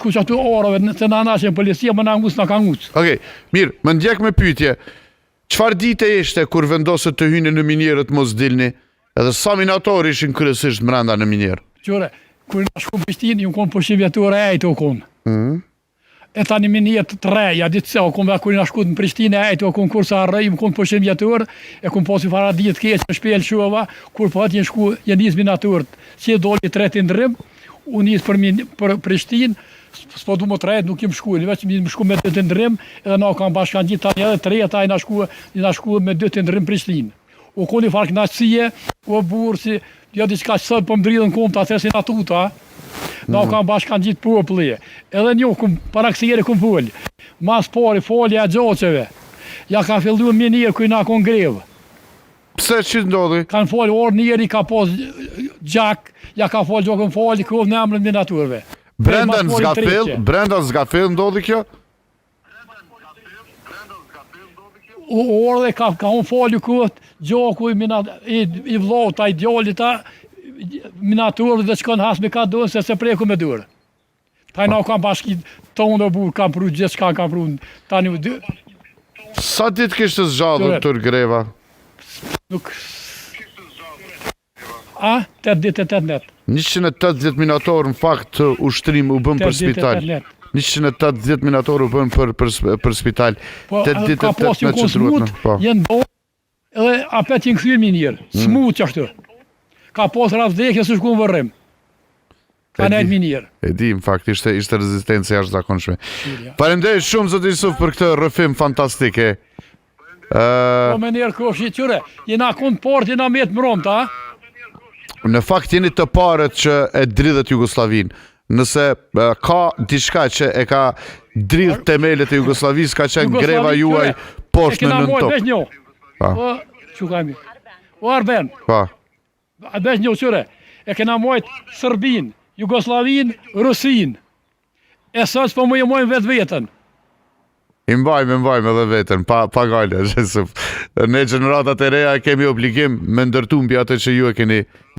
ku që aty orave, se na nashe policia, më na ngus, na ka ngus. Okej, mirë, më ndjek me pyetje. Çfarë dite ishte kur vendosët të hyni në minierët mos dilni? Edhe sa minatorë ishin kryesisht brenda në minierë? Qore, kur na shku në Prishtinë, ju konë pushim vjetore ejtë u konë. E tani minierët të reja, ditë se u konë kur na shku në Prishtinë ejtë u konë kur sa arrej, më konë pushim vjetore, e konë posi fara ditë keq në shpel shuava, kur po atë shku, janë nis minatorët, që doli tretë ndrim, u nis për Prishtinë, s'po du më të rejt, nuk jem shku, veç më shku me 2 të ndrim, edhe na kam bashkan gjithë tani edhe 3 ta i na shku me 2 të ndrim Prishtinë. U koni farë knaqësie, u burë si, jo diçka që sëtë për më dridhën kom të atë si na tuta, na kam bashkan gjithë populli. Edhe një, para kësire këm folë, mas pari folje a gjoqeve, ja ka fillu minirë kuj na kon grevë. Pse që ndodhi? Kanë folë orë njeri, ka pos gjak, ja ka folë gjokën folë, këvë në emrën minaturve. Brenda në zgafill ndodhi kjo? Orë dhe ka unë folë këtë, gjoku i vlota, i djallita, minaturë dhe që kanë hasme ka dërë, se preku me dërë. Ta i na kam bashki tonë dhe burë, kam pru gjithë shka kam pru, tani u dërë. Sa ditë kishtë zgjadhur tër greva? Nuk... 8 ditë e 8 net. 180 minatorë në fakt ushtrim u bëm për spital. 180 minatorë u bëm për spital. Po, ka posi u konë smut, jenë do, edhe apet jenë këthyrë minirë, smut që ashtu. Ka posë ravdhekje së shku në vërrim. Ka nejtë minirë. E di, në fakt, ishte rezistencë jashtë zakonshme. Faleminderit shumë, Zoti Jusuf, për këtë rrëfim fantastike. Po me njerë kërëshit qëre, jena kënë port, jena metë mërom, ta? Në fakt, jeni të parët që e dridhet Jugoslavinë. Nëse ka diçka që e ka dridh temelet e Jugoslavisë, ka qenë greva juaj poshtë në nëntop. E kena mojtë veç njo. Po, që ka mi? O Arben. Pa. Veç njo qëre. E kena mojtë Sërbin, Jugoslavin, Rusin. E sësë po më jemojnë vetë vetën. I mbajmë edhe vetën, pa gale. Ne generatat e reja kemi obligim me ndërtu mbi atë që ju e keni